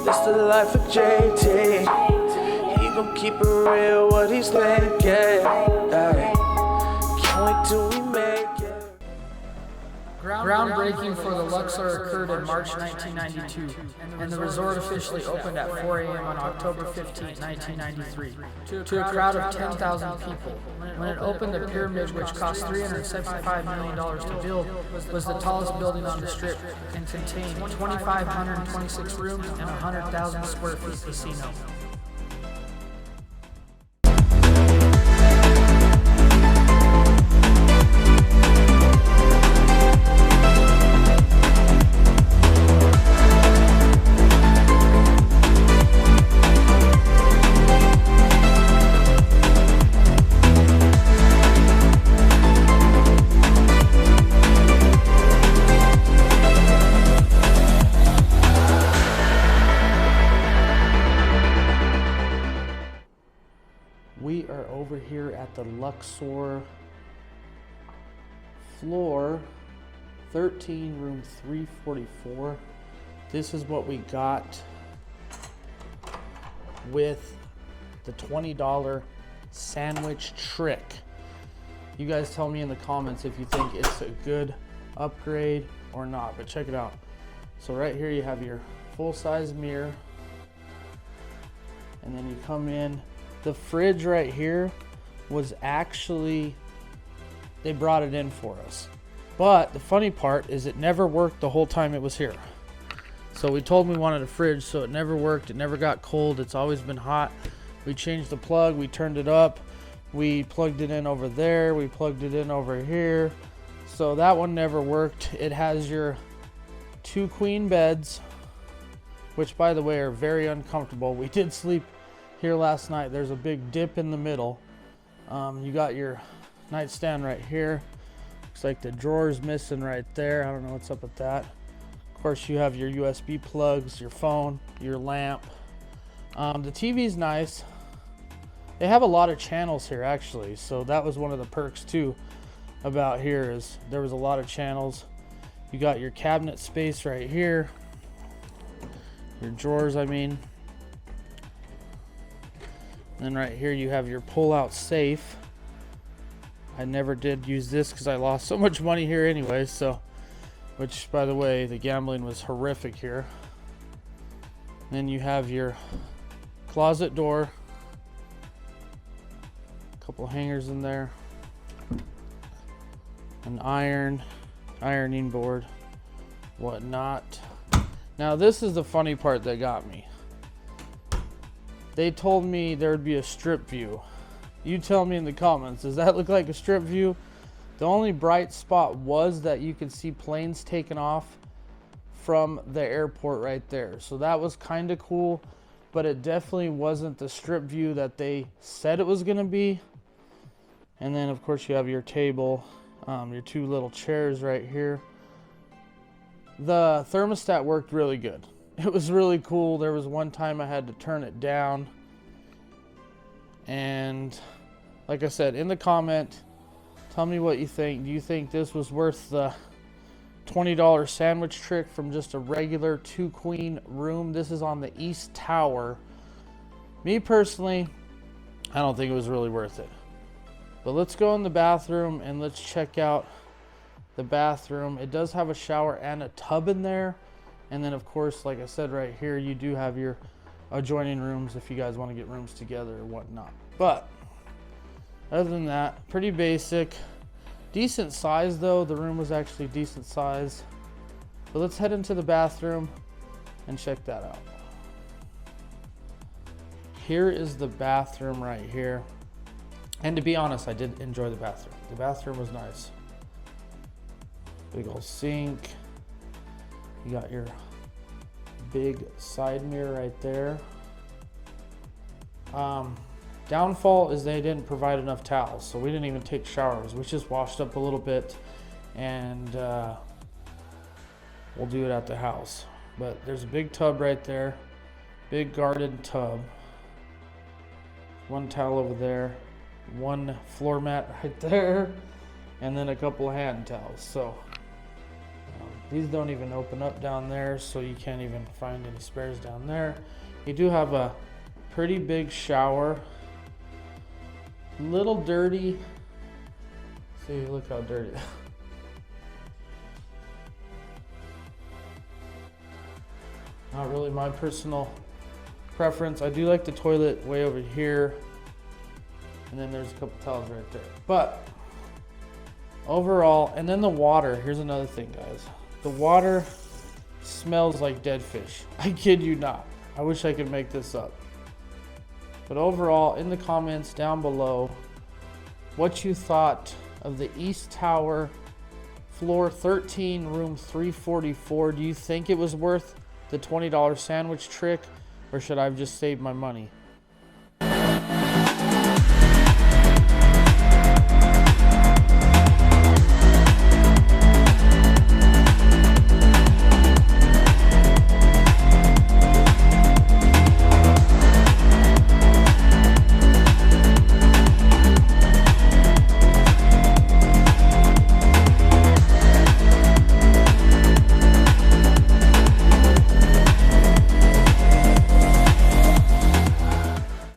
This the life of JT. He gon' keep it real, what he's thinking. Ay. Can't wait till we make it. Groundbreaking for the Luxor occurred in March 1992, and the resort officially opened at 4 a.m. on October 15, 1993, to a crowd of 10,000 people. When it opened, the pyramid, which cost $375 million to build, was the tallest building on the Strip and contained 2,526 rooms and 100,000 square feet casino. We are over here at the Luxor floor 13, room 344. This is what we got with the $20 sandwich trick. You guys tell me in the comments if you think it's a good upgrade or not, but check it out. So right here you have your full-size mirror, and then you come in. The fridge right here was actually, they brought it in for us. But the funny part is it never worked the whole time it was here. So we told them we wanted a fridge, so it never worked. It never got cold. It's always been hot. We changed the plug, we turned it up. We plugged it in over there. We plugged it in over here. So that one never worked. It has your 2 queen beds, which by the way are very uncomfortable. We did sleep here last night. There's a big dip in the middle. You got your nightstand right here. Looks like the drawer's missing right there. I don't know what's up with that. Of course, you have your USB plugs, your phone, your lamp. The TV's nice. They have a lot of channels here actually, so that was one of the perks too about here, is there was a lot of channels. You got your cabinet space right here, your drawers, I mean. Then right here you have your pull-out safe. I never did use this because I lost so much money here anyway, so, which by the way, the gambling was horrific here. Then you have your closet door, a couple hangers in there, an ironing board, whatnot. Now this is the funny part that got me. They told me there would be a strip view. You tell me in the comments, does that look like a strip view? The only bright spot was that you could see planes taking off from the airport right there. So that was kind of cool, but it definitely wasn't the strip view that they said it was gonna be. And then of course you have your table, your 2 little chairs right here. The thermostat worked really good. It was really cool. There was one time I had to turn it down. And like I said, in the comment, tell me what you think. Do you think this was worth the $20 sandwich trick from just a regular 2 queen room? This is on the East Tower. Me personally, I don't think it was really worth it. But let's go in the bathroom and let's check out the bathroom. It does have a shower and a tub in there. And then of course, like I said, right here, you do have your adjoining rooms if you guys want to get rooms together or whatnot. But other than that, pretty basic. Decent size though. The room was actually decent size. But let's head into the bathroom and check that out. Here is the bathroom right here. And to be honest, I did enjoy the bathroom. The bathroom was nice. Big old sink. You got your big side mirror right there. Downfall is they didn't provide enough towels, so we didn't even take showers. We just washed up a little bit, and we'll do it at the house. But there's a big tub right there, big garden tub. 1 towel over there, 1 floor mat right there, and then a couple of hand towels. So These don't even open up down there, so you can't even find any spares down there. You do have a pretty big shower. Little dirty. See, look how dirty. Not really my personal preference. I do like the toilet way over here. And then there's a couple towels right there. But overall, and then the water. Here's another thing, guys. The water smells like dead fish. I kid you not. I wish I could make this up. But overall, in the comments down below, what you thought of the East Tower, floor 13, room 344. Do you think it was worth the $20 sandwich trick, or should I have just saved my money?